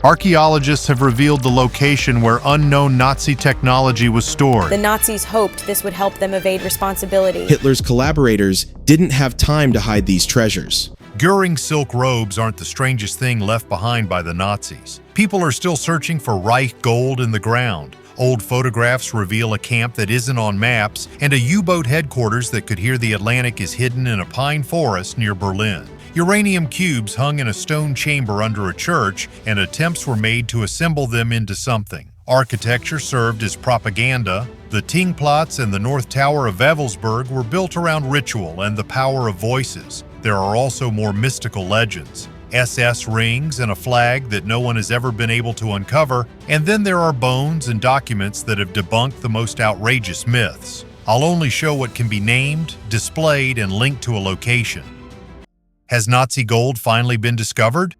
Archaeologists have revealed the location where unknown Nazi technology was stored. The Nazis hoped this would help them evade responsibility. Hitler's collaborators didn't have time to hide these treasures. Göring's silk robes aren't the strangest thing left behind by the Nazis. People are still searching for Reich gold in the ground. Old photographs reveal a camp that isn't on maps, and a U-boat headquarters that could hear the Atlantic is hidden in a pine forest near Berlin. Uranium cubes hung in a stone chamber under a church, and attempts were made to assemble them into something. Architecture served as propaganda. The Thingplatz and the North Tower of Wewelsburg were built around ritual and the power of voices. There are also more mystical legends. SS rings and a flag that no one has ever been able to uncover, and then there are bones and documents that have debunked the most outrageous myths. I'll only show what can be named, displayed, and linked to a location. Has Nazi gold finally been discovered?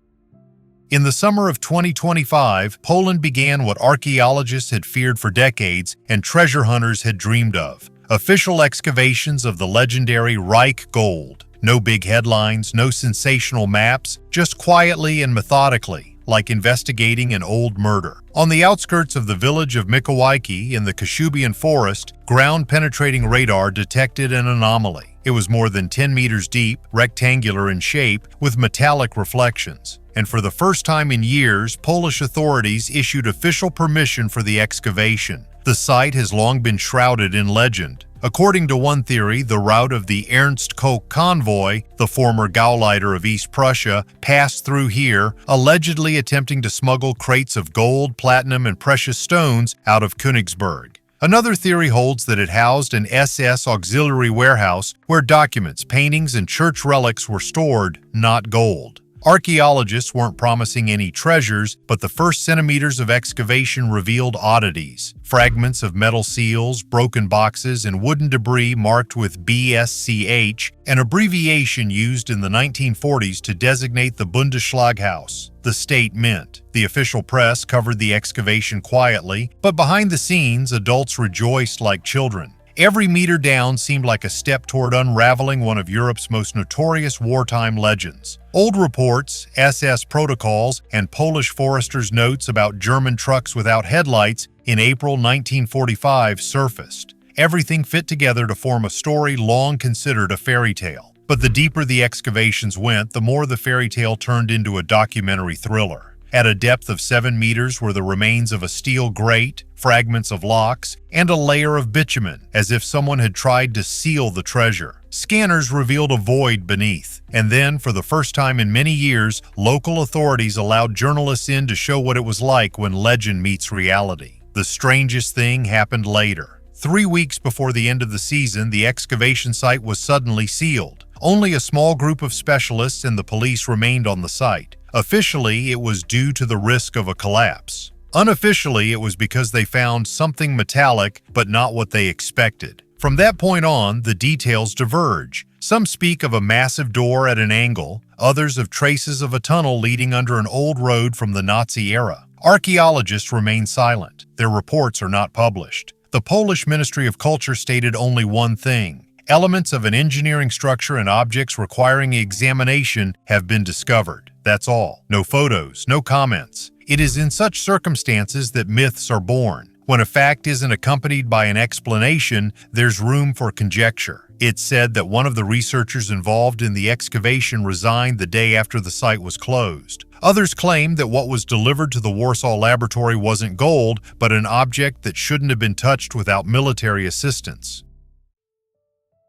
In the summer of 2025, Poland began what archaeologists had feared for decades and treasure hunters had dreamed of: official excavations of the legendary Reich gold. No big headlines, no sensational maps, just quietly and methodically, like investigating an old murder. On the outskirts of the village of Mikołajki in the Kashubian forest, ground-penetrating radar detected an anomaly. It was more than 10 meters deep, rectangular in shape, with metallic reflections. And for the first time in years, Polish authorities issued official permission for the excavation. The site has long been shrouded in legend. According to one theory, the route of the Ernst Koch convoy, the former Gauleiter of East Prussia, passed through here, allegedly attempting to smuggle crates of gold, platinum, and precious stones out of Königsberg. Another theory holds that it housed an SS auxiliary warehouse where documents, paintings, and church relics were stored, not gold. Archaeologists weren't promising any treasures, but the first centimeters of excavation revealed oddities: fragments of metal seals, broken boxes, and wooden debris marked with BSCH, an abbreviation used in the 1940s to designate the Bundesschlaghaus, the state mint. The official press covered the excavation quietly, but behind the scenes, adults rejoiced like children. Every meter down seemed like a step toward unraveling one of Europe's most notorious wartime legends. Old reports, SS protocols, and Polish foresters' notes about German trucks without headlights in April 1945 surfaced. Everything fit together to form a story long considered a fairy tale. But the deeper the excavations went, the more the fairy tale turned into a documentary thriller. At a depth of 7 meters were the remains of a steel grate, fragments of locks, and a layer of bitumen, as if someone had tried to seal the treasure. Scanners revealed a void beneath, and then, for the first time in many years, local authorities allowed journalists in to show what it was like when legend meets reality. The strangest thing happened later. 3 weeks before the end of the season, the excavation site was suddenly sealed. Only a small group of specialists and the police remained on the site. Officially, it was due to the risk of a collapse. Unofficially, it was because they found something metallic, but not what they expected. From that point on, the details diverge. Some speak of a massive door at an angle, others of traces of a tunnel leading under an old road from the Nazi era. Archaeologists remain silent. Their reports are not published. The Polish Ministry of Culture stated only one thing: elements of an engineering structure and objects requiring examination have been discovered. That's all. No photos, no comments. It is in such circumstances that myths are born. When a fact isn't accompanied by an explanation, there's room for conjecture. It's said that one of the researchers involved in the excavation resigned the day after the site was closed. Others claim that what was delivered to the Warsaw laboratory wasn't gold, but an object that shouldn't have been touched without military assistance.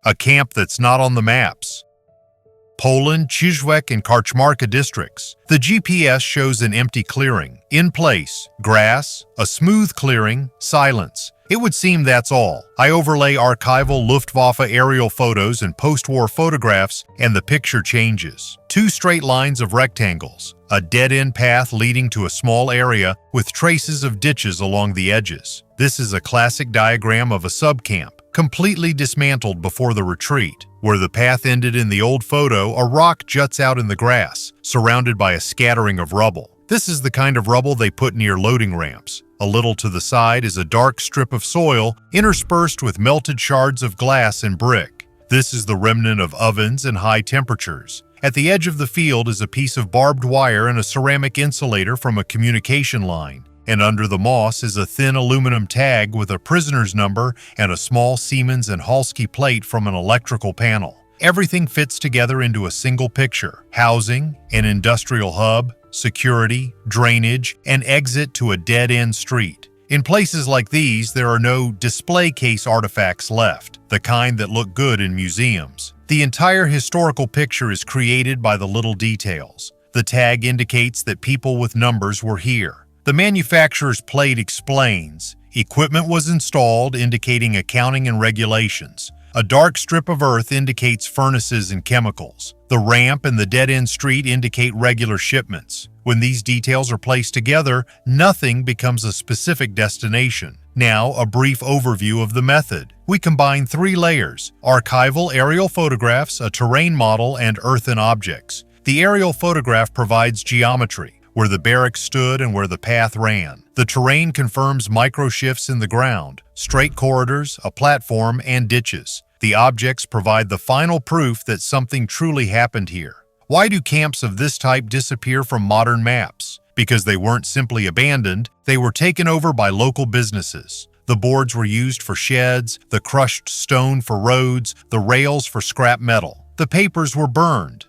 A camp that's not on the maps. Poland, Czyżewiec, and Karczmarka districts. The GPS shows an empty clearing. In place, grass, a smooth clearing, silence. It would seem that's all. I overlay archival Luftwaffe aerial photos and post-war photographs, and the picture changes. 2 straight lines of rectangles. A dead-end path leading to a small area with traces of ditches along the edges. This is a classic diagram of a subcamp, completely dismantled before the retreat. Where the path ended in the old photo, a rock juts out in the grass, surrounded by a scattering of rubble. This is the kind of rubble they put near loading ramps. A little to the side is a dark strip of soil, interspersed with melted shards of glass and brick. This is the remnant of ovens and high temperatures. At the edge of the field is a piece of barbed wire and a ceramic insulator from a communication line. And under the moss is a thin aluminum tag with a prisoner's number and a small Siemens and Halsky plate from an electrical panel. Everything fits together into a single picture: housing, an industrial hub, security, drainage, and exit to a dead-end street. In places like these, there are no display case artifacts left, the kind that look good in museums. The entire historical picture is created by the little details. The tag indicates that people with numbers were here. The manufacturer's plate explains, equipment was installed, indicating accounting and regulations. A dark strip of earth indicates furnaces and chemicals. The ramp and the dead-end street indicate regular shipments. When these details are placed together, nothing becomes a specific destination. Now, a brief overview of the method. We combine 3 layers: archival aerial photographs, a terrain model, and earthen objects. The aerial photograph provides geometry, where the barracks stood and where the path ran. The terrain confirms micro-shifts in the ground, straight corridors, a platform, and ditches. The objects provide the final proof that something truly happened here. Why do camps of this type disappear from modern maps? Because they weren't simply abandoned, they were taken over by local businesses. The boards were used for sheds, the crushed stone for roads, the rails for scrap metal. The papers were burned.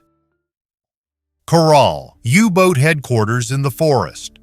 Koralle, U-boat headquarters in the forest.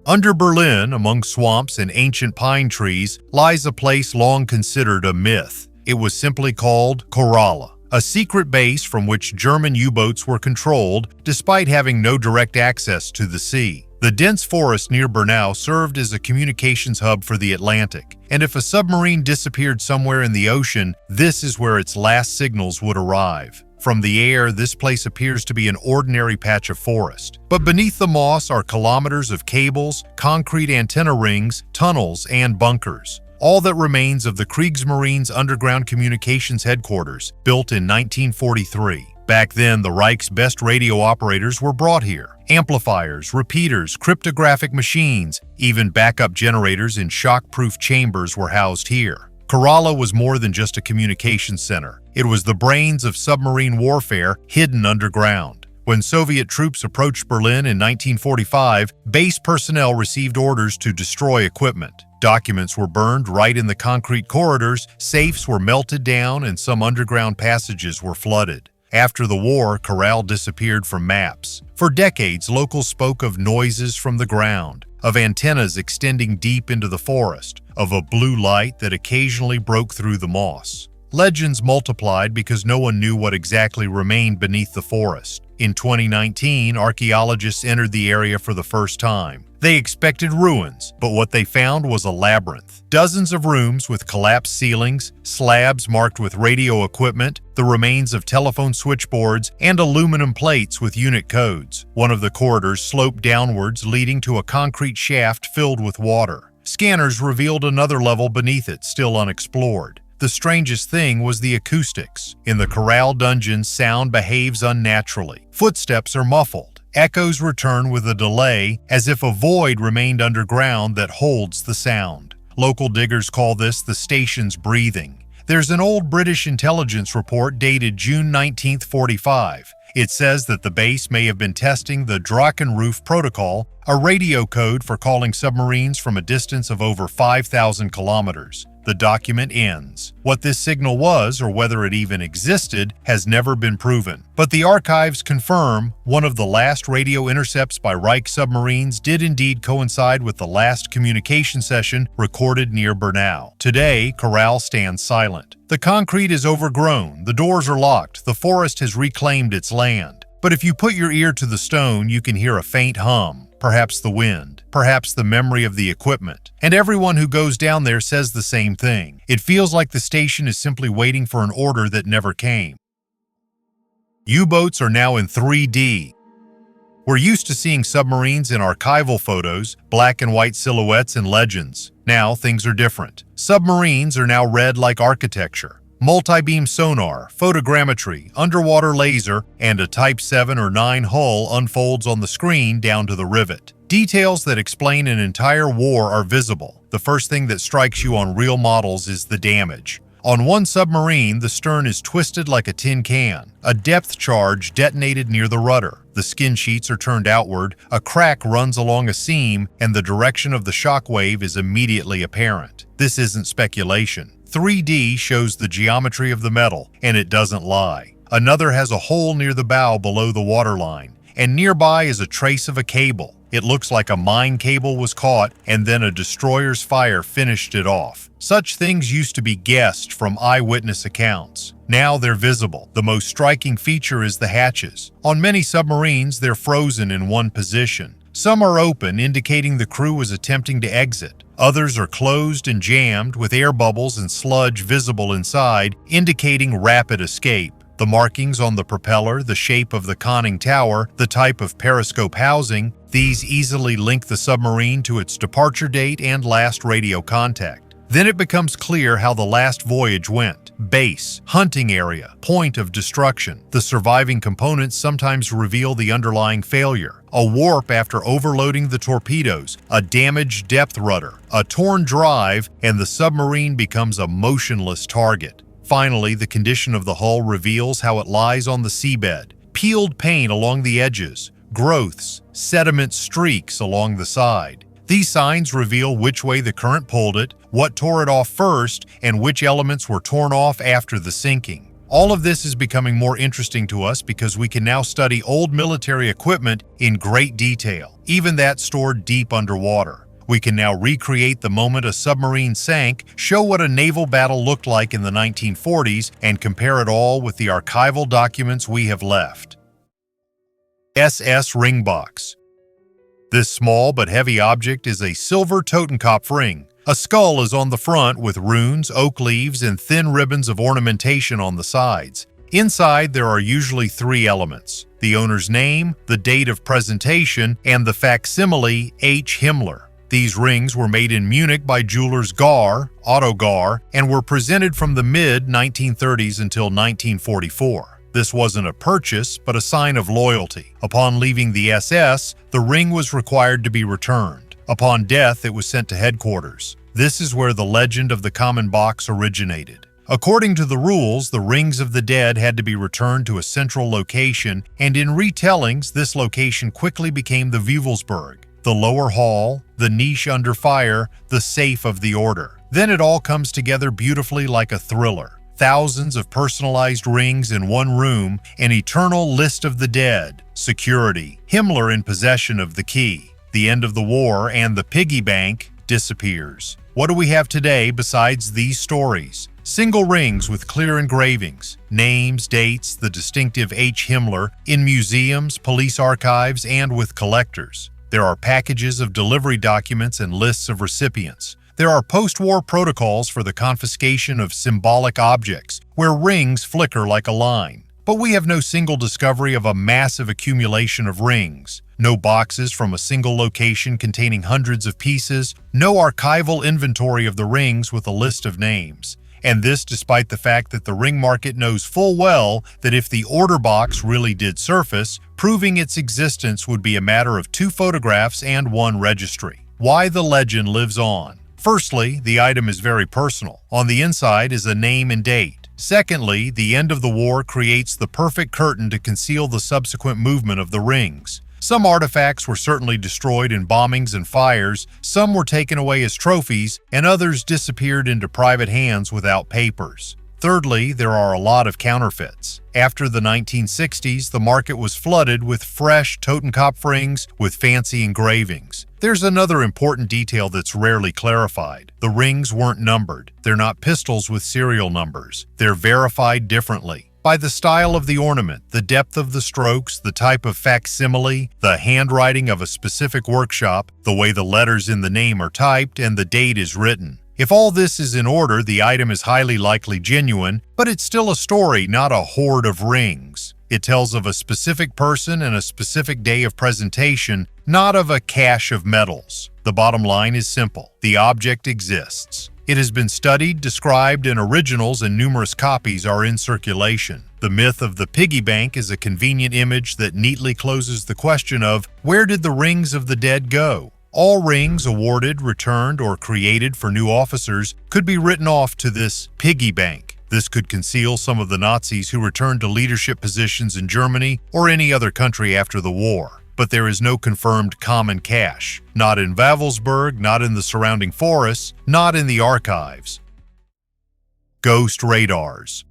Under Berlin, among swamps and ancient pine trees, lies a place long considered a myth. It was simply called Koralle, a secret base from which German U-boats were controlled, despite having no direct access to the sea. The dense forest near Bernau served as a communications hub for the Atlantic, and if a submarine disappeared somewhere in the ocean, this is where its last signals would arrive. From the air, this place appears to be an ordinary patch of forest. But beneath the moss are kilometers of cables, concrete antenna rings, tunnels, and bunkers. All that remains of the Kriegsmarine's underground communications headquarters, built in 1943. Back then, the Reich's best radio operators were brought here. Amplifiers, repeaters, cryptographic machines, even backup generators in shock-proof chambers were housed here. Koralle was more than just a communications center. It was the brains of submarine warfare hidden underground. When Soviet troops approached Berlin in 1945, base personnel received orders to destroy equipment. Documents were burned right in the concrete corridors, safes were melted down, and some underground passages were flooded. After the war, Koralle disappeared from maps. For decades, locals spoke of noises from the ground, of antennas extending deep into the forest, of a blue light that occasionally broke through the moss. Legends multiplied because no one knew what exactly remained beneath the forest. In 2019, archaeologists entered the area for the first time. They expected ruins, but what they found was a labyrinth. Dozens of rooms with collapsed ceilings, slabs marked with radio equipment, the remains of telephone switchboards, and aluminum plates with unit codes. One of the corridors sloped downwards, leading to a concrete shaft filled with water. Scanners revealed another level beneath it, still unexplored. The strangest thing was the acoustics. In the Koralle dungeon, sound behaves unnaturally. Footsteps are muffled. Echoes return with a delay, as if a void remained underground that holds the sound. Local diggers call this the station's breathing. There's an old British intelligence report dated June 1945. It says that the base may have been testing the Drachenruf protocol, a radio code for calling submarines from a distance of over 5,000 kilometers. The document ends. What this signal was, or whether it even existed, has never been proven. But the archives confirm one of the last radio intercepts by Reich submarines did indeed coincide with the last communication session recorded near Bernau. Today, Koralle stands silent. The concrete is overgrown, the doors are locked, the forest has reclaimed its land. But if you put your ear to the stone, you can hear a faint hum. Perhaps the wind, perhaps the memory of the equipment. And everyone who goes down there says the same thing. It feels like the station is simply waiting for an order that never came. U-boats are now in 3D. We're used to seeing submarines in archival photos, black and white silhouettes and legends. Now things are different. Submarines are now read like architecture. Multi-beam sonar, photogrammetry, underwater laser, and a Type 7 or 9 hull unfolds on the screen down to the rivet. Details that explain an entire war are visible. The first thing that strikes you on real models is the damage. On one submarine, the stern is twisted like a tin can. A depth charge detonated near the rudder. The skin sheets are turned outward, a crack runs along a seam, and the direction of the shock wave is immediately apparent. This isn't speculation. 3D shows the geometry of the metal, and it doesn't lie. Another has a hole near the bow below the waterline, and nearby is a trace of a cable. It looks like a mine cable was caught and then a destroyer's fire finished it off. Such things used to be guessed from eyewitness accounts. Now they're visible. The most striking feature is the hatches. On many submarines, they're frozen in one position. Some are open, indicating the crew was attempting to exit. Others are closed and jammed, with air bubbles and sludge visible inside, indicating rapid escape. The markings on the propeller, the shape of the conning tower, the type of periscope housing, these easily link the submarine to its departure date and last radio contact. Then it becomes clear how the last voyage went. Base, hunting area, point of destruction. The surviving components sometimes reveal the underlying failure. A warp after overloading the torpedoes, a damaged depth rudder, a torn drive, and the submarine becomes a motionless target. Finally, the condition of the hull reveals how it lies on the seabed. Peeled paint along the edges, growths, sediment streaks along the side. These signs reveal which way the current pulled it, what tore it off first, and which elements were torn off after the sinking. All of this is becoming more interesting to us because we can now study old military equipment in great detail, even that stored deep underwater. We can now recreate the moment a submarine sank, show what a naval battle looked like in the 1940s, and compare it all with the archival documents we have left. SS Ring Box. This small but heavy object is a silver Totenkopf ring. A skull is on the front with runes, oak leaves, and thin ribbons of ornamentation on the sides. Inside, there are usually 3 elements: the owner's name, the date of presentation, and the facsimile H. Himmler. These rings were made in Munich by jewelers Gar, Otto Gar, and were presented from the mid-1930s until 1944. This wasn't a purchase, but a sign of loyalty. Upon leaving the SS, the ring was required to be returned. Upon death, it was sent to headquarters. This is where the legend of the common box originated. According to the rules, the rings of the dead had to be returned to a central location, and in retellings, this location quickly became the Wewelsburg, the lower hall, the niche under fire, the safe of the order. Then it all comes together beautifully like a thriller. Thousands of personalized rings in one room, an eternal list of the dead, security, Himmler in possession of the key. The end of the war and the piggy bank disappears. What do we have today besides these stories? Single rings with clear engravings, names, dates, the distinctive H. Himmler, in museums, police archives, and with collectors. There are packages of delivery documents and lists of recipients. There are post-war protocols for the confiscation of symbolic objects, where rings flicker like a line. But we have no single discovery of a massive accumulation of rings. No boxes from a single location containing hundreds of pieces. No archival inventory of the rings with a list of names. And this despite the fact that the ring market knows full well that if the order box really did surface, proving its existence would be a matter of 2 photographs and 1 registry. Why the legend lives on. Firstly, the item is very personal. On the inside is a name and date. Secondly, the end of the war creates the perfect curtain to conceal the subsequent movement of the rings. Some artifacts were certainly destroyed in bombings and fires, some were taken away as trophies, and others disappeared into private hands without papers. Thirdly, there are a lot of counterfeits. After the 1960s, the market was flooded with fresh Totenkopf rings with fancy engravings. There's another important detail that's rarely clarified. The rings weren't numbered. They're not pistols with serial numbers. They're verified differently. By the style of the ornament, the depth of the strokes, the type of facsimile, the handwriting of a specific workshop, the way the letters in the name are typed, and the date is written. If all this is in order, the item is highly likely genuine, but it's still a story, not a hoard of rings. It tells of a specific person and a specific day of presentation, not of a cache of medals. The bottom line is simple. The object exists. It has been studied, described, and originals and numerous copies are in circulation. The myth of the piggy bank is a convenient image that neatly closes the question of, where did the rings of the dead go? All rings awarded, returned, or created for new officers could be written off to this piggy bank. This could conceal some of the Nazis who returned to leadership positions in Germany or any other country after the war. But there is no confirmed common cache. Not in Wewelsburg, not in the surrounding forests, not in the archives. Ghost radars.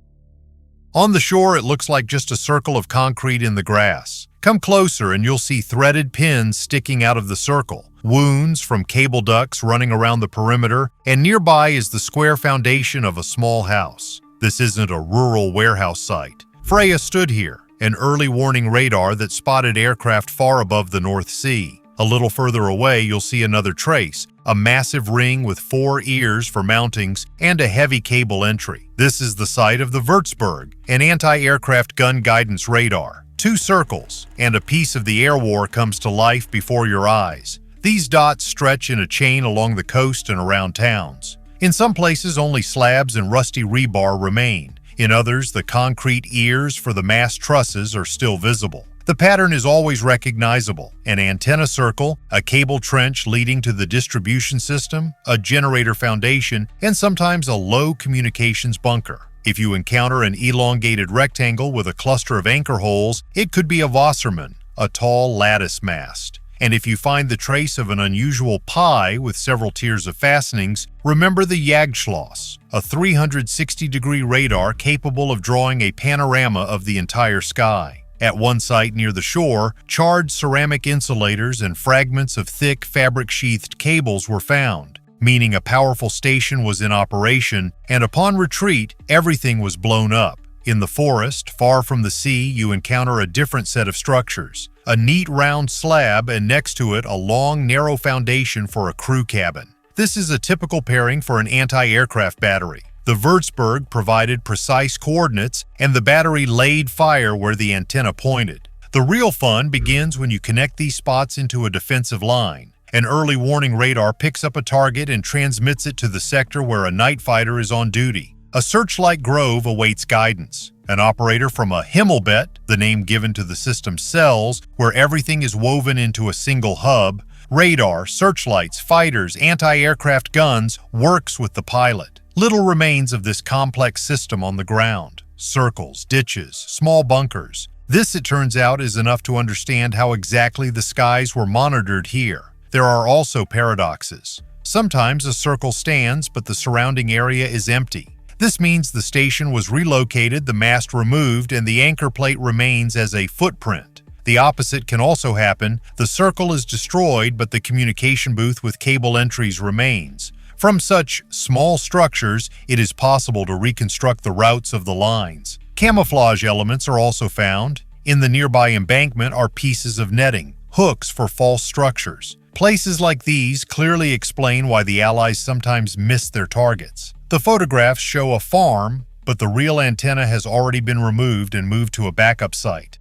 On the shore, it looks like just a circle of concrete in the grass. Come closer and you'll see threaded pins sticking out of the circle, wounds from cable ducts running around the perimeter, and nearby is the square foundation of a small house. This isn't a rural warehouse site. Freya stood here, an early warning radar that spotted aircraft far above the North Sea. A little further away, you'll see another trace, a massive ring with 4 ears for mountings and a heavy cable entry. This is the site of the Wewelsburg, an anti-aircraft gun guidance radar. 2 circles, and a piece of the air war comes to life before your eyes. These dots stretch in a chain along the coast and around towns. In some places, only slabs and rusty rebar remain. In others, the concrete ears for the mast trusses are still visible. The pattern is always recognizable: an antenna circle, a cable trench leading to the distribution system, a generator foundation, and sometimes a low communications bunker. If you encounter an elongated rectangle with a cluster of anchor holes, it could be a Wassermann, a tall lattice mast. And if you find the trace of an unusual pie with several tiers of fastenings, remember the Jagdschloss, a 360-degree radar capable of drawing a panorama of the entire sky. At one site near the shore, charred ceramic insulators and fragments of thick fabric-sheathed cables were found, meaning a powerful station was in operation, and upon retreat, everything was blown up. In the forest, far from the sea, you encounter a different set of structures. A neat round slab, and next to it a long, narrow foundation for a crew cabin. This is a typical pairing for an anti-aircraft battery. The Wewelsburg provided precise coordinates, and the battery laid fire where the antenna pointed. The real fun begins when you connect these spots into a defensive line. An early warning radar picks up a target and transmits it to the sector where a night fighter is on duty. A searchlight grove awaits guidance. An operator from a Himmelbett, the name given to the system's cells, where everything is woven into a single hub, radar, searchlights, fighters, anti-aircraft guns, works with the pilot. Little remains of this complex system on the ground. Circles, ditches, small bunkers. This, it turns out, is enough to understand how exactly the skies were monitored here. There are also paradoxes. Sometimes a circle stands, but the surrounding area is empty. This means the station was relocated, the mast removed, and the anchor plate remains as a footprint. The opposite can also happen. The circle is destroyed, but the communication booth with cable entries remains. From such small structures, it is possible to reconstruct the routes of the lines. Camouflage elements are also found. In the nearby embankment are pieces of netting, hooks for false structures. Places like these clearly explain why the Allies sometimes missed their targets. The photographs show a farm, but the real antenna has already been removed and moved to a backup site.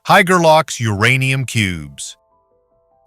Heigerloch's uranium cubes.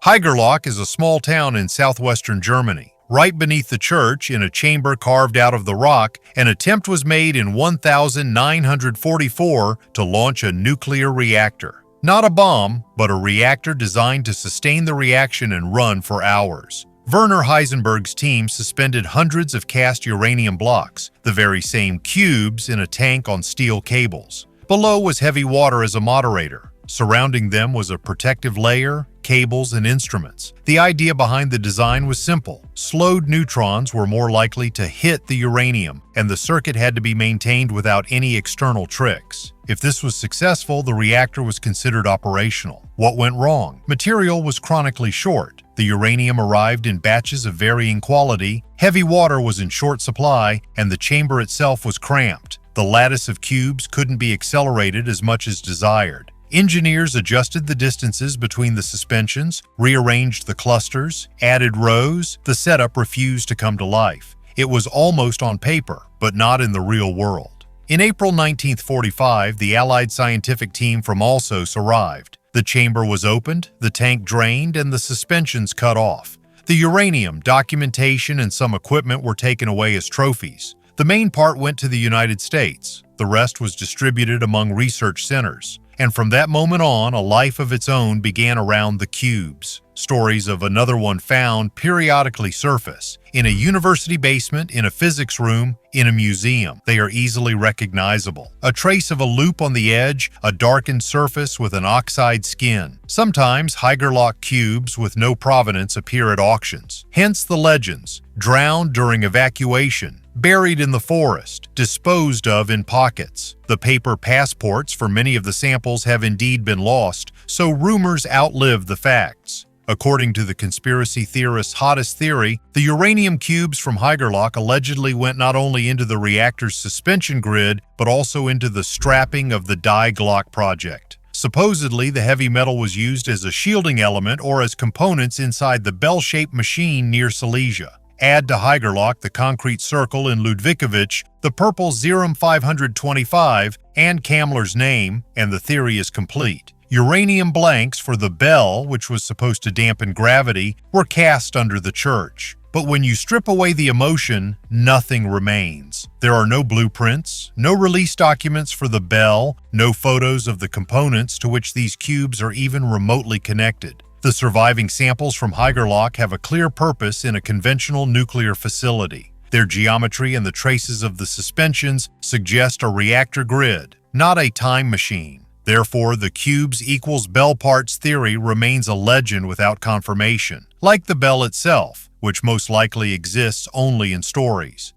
Heigerloch is a small town in southwestern Germany. Right beneath the church, in a chamber carved out of the rock, an attempt was made in 1944 to launch a nuclear reactor. Not a bomb, but a reactor designed to sustain the reaction and run for hours. Werner Heisenberg's team suspended hundreds of cast uranium blocks, the very same cubes, in a tank on steel cables. Below was heavy water as a moderator. Surrounding them was a protective layer, cables, and instruments. The idea behind the design was simple. Slowed neutrons were more likely to hit the uranium, and the circuit had to be maintained without any external tricks. If this was successful, the reactor was considered operational. What went wrong? Material was chronically short. The uranium arrived in batches of varying quality, heavy water was in short supply, and the chamber itself was cramped. The lattice of cubes couldn't be accelerated as much as desired. Engineers adjusted the distances between the suspensions, rearranged the clusters, added rows. The setup refused to come to life. It was almost on paper, but not in the real world. In April 1945, the Allied scientific team from Alsace arrived. The chamber was opened, the tank drained, and the suspensions cut off. The uranium, documentation, and some equipment were taken away as trophies. The main part went to the United States. The rest was distributed among research centers. And from that moment on, a life of its own began around the cubes. Stories of another one found periodically surface. In a university basement, in a physics room, in a museum. They are easily recognizable. A trace of a loop on the edge, a darkened surface with an oxide skin. Sometimes Heigerloch cubes with no provenance appear at auctions. Hence the legends. Drowned during evacuation. Buried in the forest, disposed of in pockets. The paper passports for many of the samples have indeed been lost, so rumors outlive the facts. According to the conspiracy theorists' hottest theory, the uranium cubes from Heigerloch allegedly went not only into the reactor's suspension grid, but also into the strapping of the Die Glock project. Supposedly, the heavy metal was used as a shielding element or as components inside the bell-shaped machine near Silesia. Add to Heigerloch the concrete circle in Ludwigowicz, the purple Zerum 525, and Kamler's name, and the theory is complete. Uranium blanks for the bell, which was supposed to dampen gravity, were cast under the church. But when you strip away the emotion, nothing remains. There are no blueprints, no release documents for the bell, no photos of the components to which these cubes are even remotely connected. The surviving samples from Heigerloch have a clear purpose in a conventional nuclear facility. Their geometry and the traces of the suspensions suggest a reactor grid, not a time machine. Therefore, the cubes equals bell parts theory remains a legend without confirmation, like the bell itself, which most likely exists only in stories.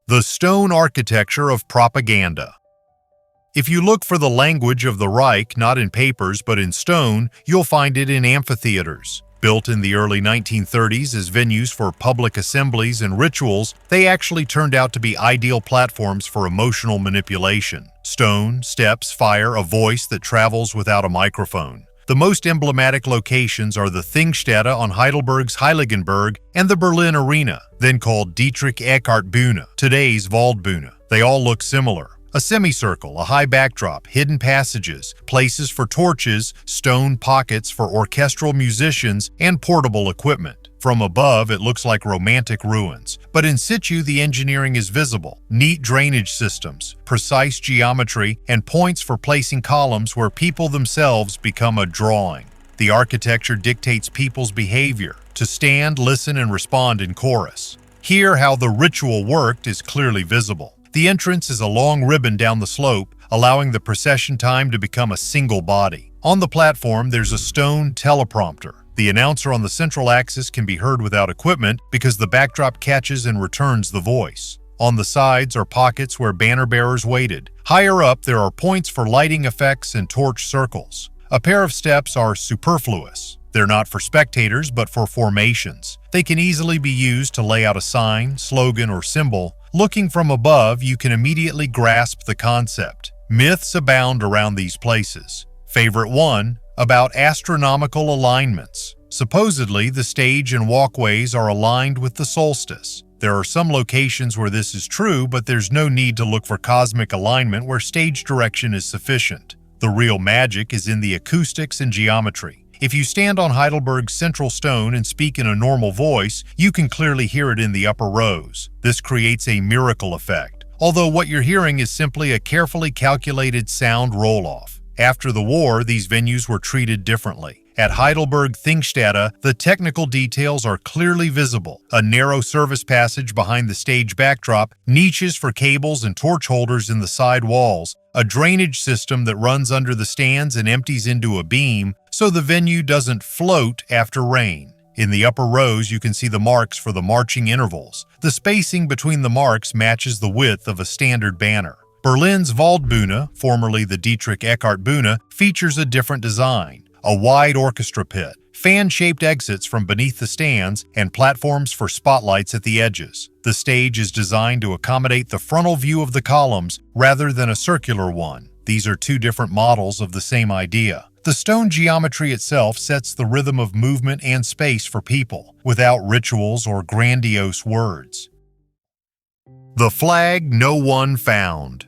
The stone architecture of propaganda. If you look for the language of the Reich not in papers but in stone, you'll find it in amphitheaters. Built in the early 1930s as venues for public assemblies and rituals, they actually turned out to be ideal platforms for emotional manipulation. Stone, steps, fire, a voice that travels without a microphone. The most emblematic locations are the Thingstätte on Heidelberg's Heiligenberg and the Berlin Arena, then called Dietrich-Eckart-Bühne, today's Waldbühne. They all look similar. A semicircle, a high backdrop, hidden passages, places for torches, stone pockets for orchestral musicians, and portable equipment. From above, it looks like romantic ruins, but in situ the engineering is visible. Neat drainage systems, precise geometry, and points for placing columns where people themselves become a drawing. The architecture dictates people's behavior, to stand, listen, and respond in chorus. Here, how the ritual worked is clearly visible. The entrance is a long ribbon down the slope, allowing the procession time to become a single body. On the platform, there's a stone teleprompter. The announcer on the central axis can be heard without equipment because the backdrop catches and returns the voice. On the sides are pockets where banner bearers waited. Higher up, there are points for lighting effects and torch circles. A pair of steps are superfluous. They're not for spectators, but for formations. They can easily be used to lay out a sign, slogan, or symbol. Looking from above, you can immediately grasp the concept. Myths abound around these places. Favorite one, about astronomical alignments. Supposedly, the stage and walkways are aligned with the solstice. There are some locations where this is true, but there's no need to look for cosmic alignment where stage direction is sufficient. The real magic is in the acoustics and geometry. If you stand on Heidelberg's central stone and speak in a normal voice, you can clearly hear it in the upper rows. This creates a miracle effect, although what you're hearing is simply a carefully calculated sound roll-off. After the war, these venues were treated differently. At Heidelberg Thingstätte, the technical details are clearly visible. A narrow service passage behind the stage backdrop, niches for cables and torch holders in the side walls, a drainage system that runs under the stands and empties into a beam, so the venue doesn't float after rain. In the upper rows, you can see the marks for the marching intervals. The spacing between the marks matches the width of a standard banner. Berlin's Waldbühne, formerly the Dietrich-Eckart-Bühne, features a different design. A wide orchestra pit, fan-shaped exits from beneath the stands, and platforms for spotlights at the edges. The stage is designed to accommodate the frontal view of the columns rather than a circular one. These are two different models of the same idea. The stone geometry itself sets the rhythm of movement and space for people, without rituals or grandiose words. The flag no one found.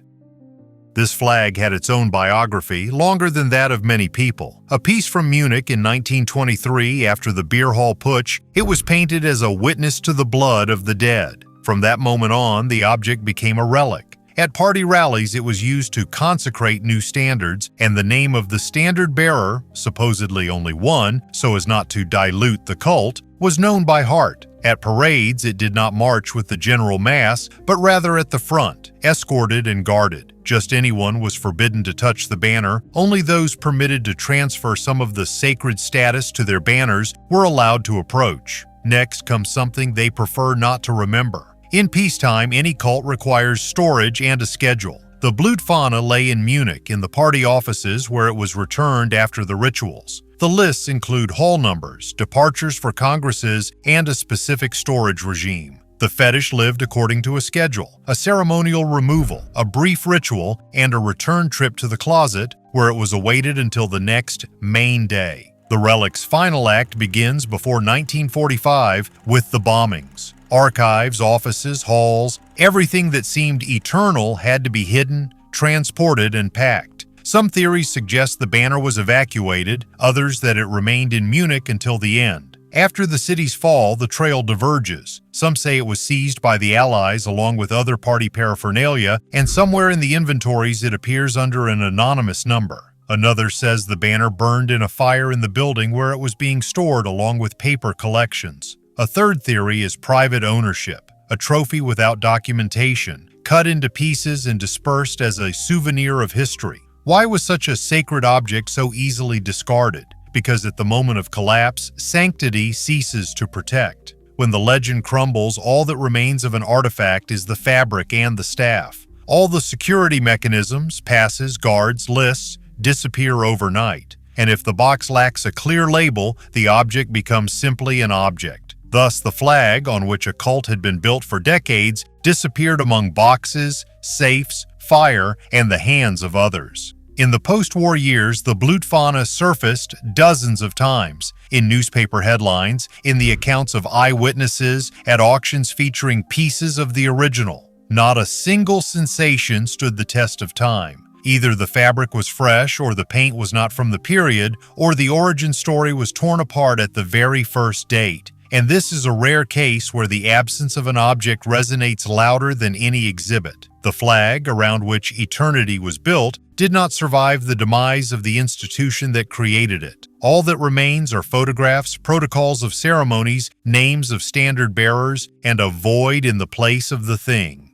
This flag had its own biography, longer than that of many people. A piece from Munich in 1923 after the beer hall putsch, it was painted as a witness to the blood of the dead. From that moment on, the object became a relic. At party rallies, it was used to consecrate new standards, and the name of the standard bearer, supposedly only one, so as not to dilute the cult, was known by heart. At parades, it did not march with the general mass, but rather at the front, escorted and guarded. Just anyone was forbidden to touch the banner. Only those permitted to transfer some of the sacred status to their banners were allowed to approach. Next comes something they prefer not to remember. In peacetime, any cult requires storage and a schedule. The Blutfahne lay in Munich in the party offices where it was returned after the rituals. The lists include hall numbers, departures for congresses, and a specific storage regime. The fetish lived according to a schedule, a ceremonial removal, a brief ritual, and a return trip to the closet where it was awaited until the next main day. The relic's final act begins before 1945 with the bombings. Archives, offices, halls, everything that seemed eternal had to be hidden, transported, and packed. Some theories suggest the banner was evacuated, others that it remained in Munich until the end. After the city's fall, the trail diverges. Some say it was seized by the Allies along with other party paraphernalia, and somewhere in the inventories it appears under an anonymous number. Another says the banner burned in a fire in the building where it was being stored along with paper collections. A third theory is private ownership, a trophy without documentation, cut into pieces and dispersed as a souvenir of history. Why was such a sacred object so easily discarded? Because at the moment of collapse, sanctity ceases to protect. When the legend crumbles, all that remains of an artifact is the fabric and the staff. All the security mechanisms, passes, guards, lists, disappear overnight. And if the box lacks a clear label, the object becomes simply an object. Thus, the flag, on which a cult had been built for decades, disappeared among boxes, safes, fire, and the hands of others. In the post-war years, the Blutfahne surfaced dozens of times, in newspaper headlines, in the accounts of eyewitnesses, at auctions featuring pieces of the original. Not a single sensation stood the test of time. Either the fabric was fresh, or the paint was not from the period, or the origin story was torn apart at the very first date. And this is a rare case where the absence of an object resonates louder than any exhibit. The flag, around which eternity was built, did not survive the demise of the institution that created it. All that remains are photographs, protocols of ceremonies, names of standard bearers, and a void in the place of the thing.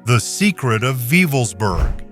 The secret of Wewelsburg.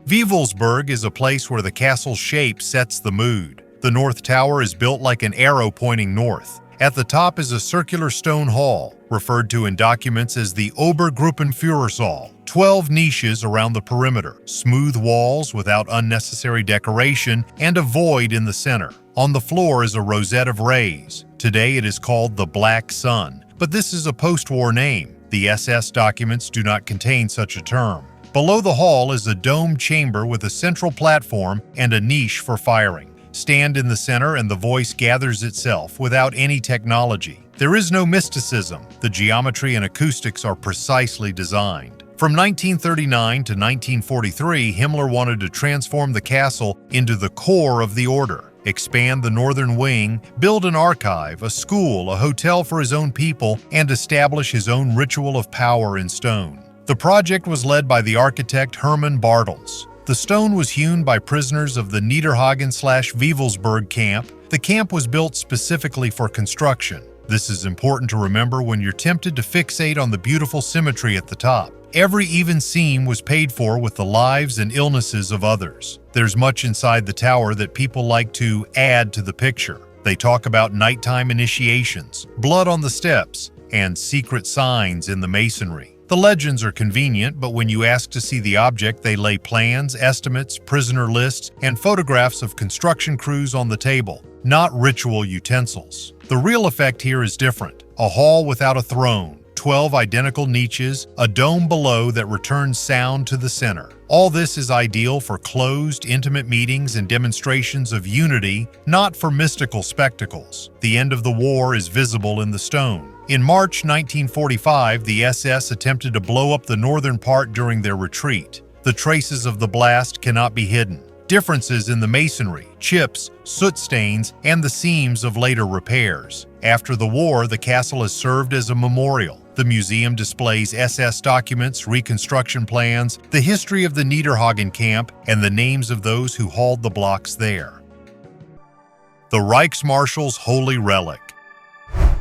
Wewelsburg is a place where the castle's shape sets the mood. The north tower is built like an arrow pointing north. At the top is a circular stone hall, referred to in documents as the Obergruppenführersaal. 12 niches around the perimeter, smooth walls without unnecessary decoration, and a void in the center. On the floor is a rosette of rays. Today it is called the Black Sun, but this is a post-war name. The SS documents do not contain such a term. Below the hall is a domed chamber with a central platform and a niche for firing. Stand in the center and the voice gathers itself without any technology. There is no mysticism. The geometry and acoustics are precisely designed. From 1939 to 1943, Himmler wanted to transform the castle into the core of the order, expand the northern wing, build an archive, a school, a hotel for his own people, and establish his own ritual of power in stone. The project was led by the architect Hermann Bartels. The stone was hewn by prisoners of the Niederhagen/Wewelsburg camp. The camp was built specifically for construction. This is important to remember when you're tempted to fixate on the beautiful symmetry at the top. Every even seam was paid for with the lives and illnesses of others. There's much inside the tower that people like to add to the picture. They talk about nighttime initiations, blood on the steps, and secret signs in the masonry. The legends are convenient, but when you ask to see the object, they lay plans, estimates, prisoner lists, and photographs of construction crews on the table, not ritual utensils. The real effect here is different. A hall without a throne, 12 identical niches, a dome below that returns sound to the center. All this is ideal for closed, intimate meetings and demonstrations of unity, not for mystical spectacles. The end of the war is visible in the stone. In March 1945, the SS attempted to blow up the northern part during their retreat. The traces of the blast cannot be hidden. Differences in the masonry, chips, soot stains, and the seams of later repairs. After the war, the castle has served as a memorial. The museum displays SS documents, reconstruction plans, the history of the Niederhagen camp, and the names of those who hauled the blocks there. The Reichsmarshal's Holy Relic.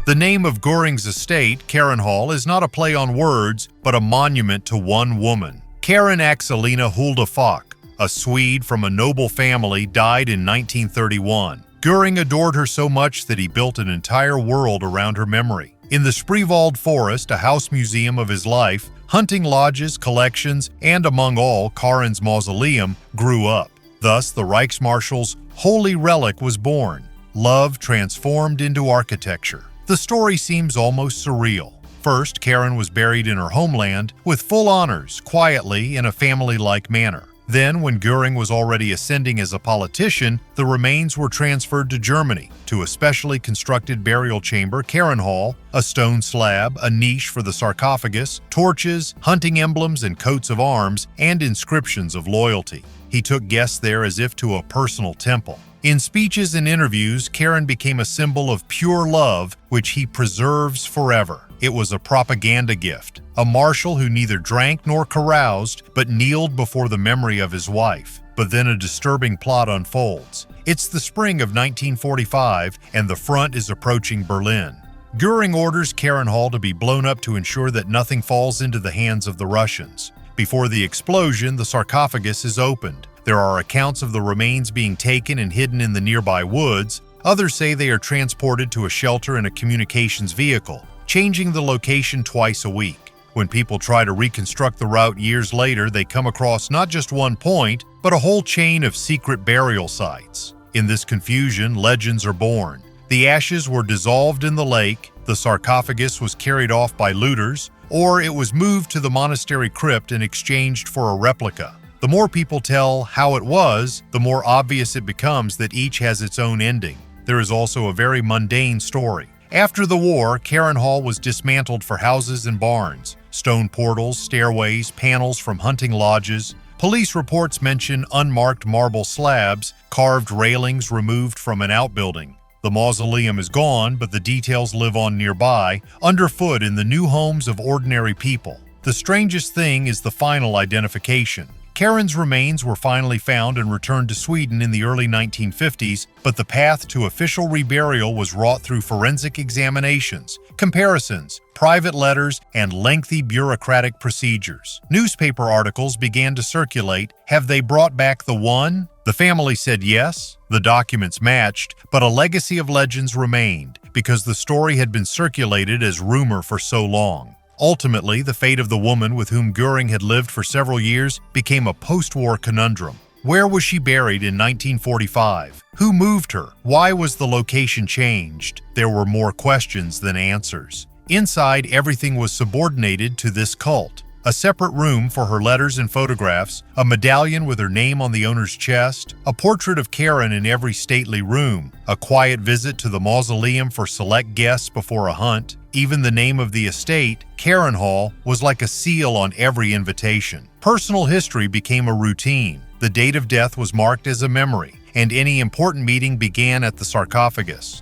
The name of Göring's estate, Karenhall, is not a play on words, but a monument to one woman. Karin Axelina Hulda Falk, a Swede from a noble family, died in 1931. Göring adored her so much that he built an entire world around her memory. In the Spreewald Forest, a house museum of his life, hunting lodges, collections, and among all, Karin's mausoleum grew up. Thus, the Reichsmarshal's Holy Relic was born, love transformed into architecture. The story seems almost surreal. First, Karin was buried in her homeland with full honors, quietly, in a family-like manner. Then, when Göring was already ascending as a politician, the remains were transferred to Germany, to a specially constructed burial chamber, Karenhall, a stone slab, a niche for the sarcophagus, torches, hunting emblems and coats of arms, and inscriptions of loyalty. He took guests there as if to a personal temple. In speeches and interviews, Karin became a symbol of pure love, which he preserves forever. It was a propaganda gift, a marshal who neither drank nor caroused, but kneeled before the memory of his wife. But then a disturbing plot unfolds. It's the spring of 1945, and the front is approaching Berlin. Göring orders Karenhall to be blown up to ensure that nothing falls into the hands of the Russians. Before the explosion, the sarcophagus is opened. There are accounts of the remains being taken and hidden in the nearby woods. Others say they are transported to a shelter in a communications vehicle, changing the location twice a week. When people try to reconstruct the route years later, they come across not just one point, but a whole chain of secret burial sites. In this confusion, legends are born. The ashes were dissolved in the lake, the sarcophagus was carried off by looters, or it was moved to the monastery crypt and exchanged for a replica. The more people tell how it was, the more obvious it becomes that each has its own ending. There is also a very mundane story. After the war, Karenhall was dismantled for houses and barns. Stone portals, stairways, panels from hunting lodges. Police reports mention unmarked marble slabs, carved railings removed from an outbuilding. The mausoleum is gone, but the details live on nearby, underfoot in the new homes of ordinary people. The strangest thing is the final identification. Karin's remains were finally found and returned to Sweden in the early 1950s, but the path to official reburial was wrought through forensic examinations, comparisons, private letters, and lengthy bureaucratic procedures. Newspaper articles began to circulate. Have they brought back the one? The family said yes, the documents matched, but a legacy of legends remained because the story had been circulated as rumor for so long. Ultimately, the fate of the woman with whom Göring had lived for several years became a post-war conundrum. Where was she buried in 1945? Who moved her? Why was the location changed? There were more questions than answers. Inside, everything was subordinated to this cult. A separate room for her letters and photographs, a medallion with her name on the owner's chest, a portrait of Karin in every stately room, a quiet visit to the mausoleum for select guests before a hunt. Even the name of the estate, Karenhall, was like a seal on every invitation. Personal history became a routine. The date of death was marked as a memory, and any important meeting began at the sarcophagus.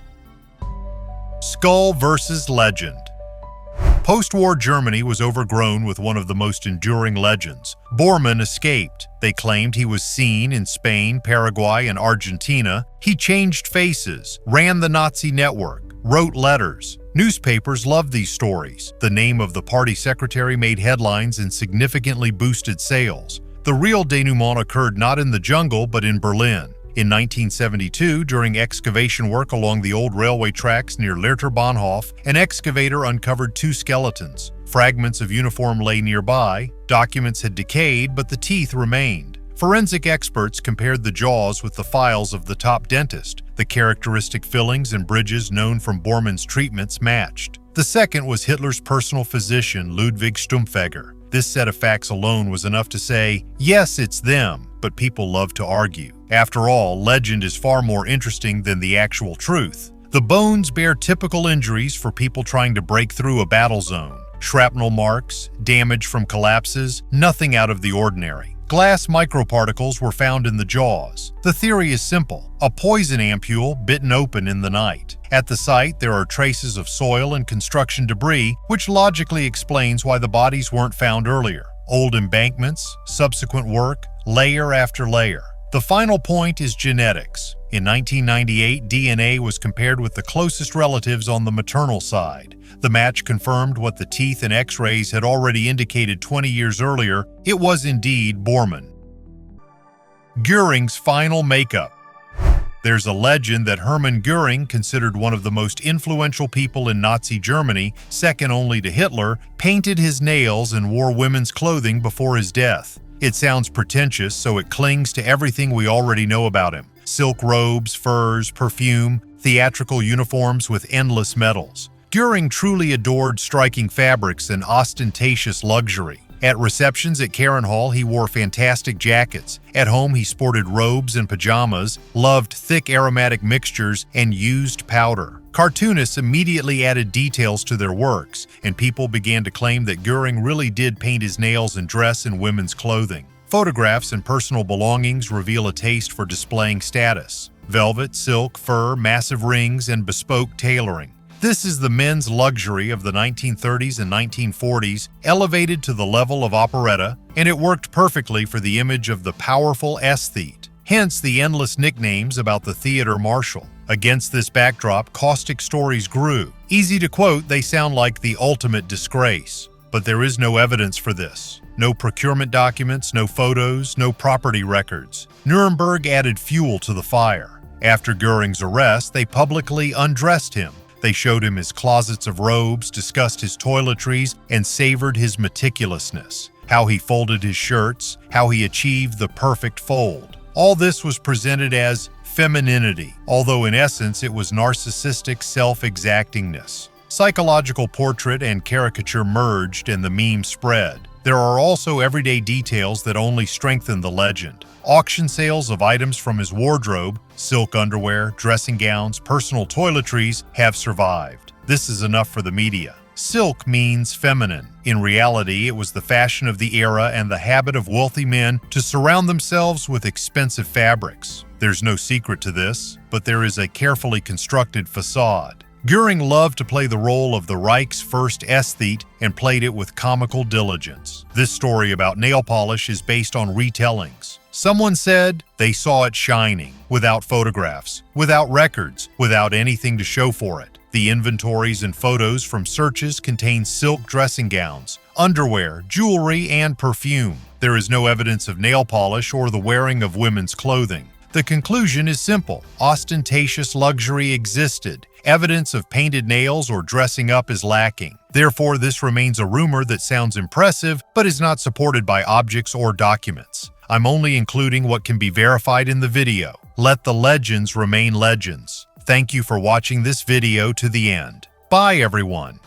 Skull versus legend. Post-war Germany was overgrown with one of the most enduring legends. Bormann escaped. They claimed he was seen in Spain, Paraguay, and Argentina. He changed faces, ran the Nazi network, wrote letters. Newspapers loved these stories. The name of the party secretary made headlines and significantly boosted sales. The real denouement occurred not in the jungle, but in Berlin. In 1972, during excavation work along the old railway tracks near Lehrter Bahnhof, an excavator uncovered two skeletons. Fragments of uniform lay nearby. Documents had decayed, but the teeth remained. Forensic experts compared the jaws with the files of the top dentist. The characteristic fillings and bridges known from Bormann's treatments matched. The second was Hitler's personal physician, Ludwig Stumpfegger. This set of facts alone was enough to say, yes, it's them, but people love to argue. After all, legend is far more interesting than the actual truth. The bones bear typical injuries for people trying to break through a battle zone. Shrapnel marks, damage from collapses, nothing out of the ordinary. Glass microparticles were found in the jaws. The theory is simple: a poison ampule bitten open in the night. At the site, there are traces of soil and construction debris, which logically explains why the bodies weren't found earlier. Old embankments, subsequent work, layer after layer. The final point is genetics. In 1998, DNA was compared with the closest relatives on the maternal side. The match confirmed what the teeth and X-rays had already indicated 20 years earlier. It was indeed Bormann. Göring's final makeup. There's a legend that Hermann Göring, considered one of the most influential people in Nazi Germany, second only to Hitler, painted his nails and wore women's clothing before his death. It sounds pretentious, so it clings to everything we already know about him: silk robes, furs, perfume, theatrical uniforms with endless medals. Göring truly adored striking fabrics and ostentatious luxury. At receptions at Karen Hall, he wore fantastic jackets. At home, he sported robes and pajamas, loved thick aromatic mixtures, and used powder. Cartoonists immediately added details to their works, and people began to claim that Göring really did paint his nails and dress in women's clothing. Photographs and personal belongings reveal a taste for displaying status: velvet, silk, fur, massive rings, and bespoke tailoring. This is the men's luxury of the 1930s and 1940s, elevated to the level of operetta, and it worked perfectly for the image of the powerful aesthete. Hence the endless nicknames about the theater marshal. Against this backdrop, caustic stories grew. Easy to quote, they sound like the ultimate disgrace. But there is no evidence for this. No procurement documents, no photos, no property records. Nuremberg added fuel to the fire. After Göring's arrest, they publicly undressed him. They showed him his closets of robes, discussed his toiletries, and savored his meticulousness. How he folded his shirts, how he achieved the perfect fold. All this was presented as femininity, although in essence it was narcissistic self-exactingness. Psychological portrait and caricature merged and the meme spread. There are also everyday details that only strengthen the legend. Auction sales of items from his wardrobe, silk underwear, dressing gowns, personal toiletries, have survived. This is enough for the media. Silk means feminine. In reality, it was the fashion of the era and the habit of wealthy men to surround themselves with expensive fabrics. There's no secret to this, but there is a carefully constructed facade. Göring loved to play the role of the Reich's first aesthete and played it with comical diligence. This story about nail polish is based on retellings. Someone said they saw it shining, without photographs, without records, without anything to show for it. The inventories and photos from searches contain silk dressing gowns, underwear, jewelry, and perfume. There is no evidence of nail polish or the wearing of women's clothing. The conclusion is simple: ostentatious luxury existed. Evidence of painted nails or dressing up is lacking. Therefore, this remains a rumor that sounds impressive but is not supported by objects or documents. I'm only including what can be verified in the video. Let the legends remain legends. Thank you for watching this video to the end. Bye, everyone.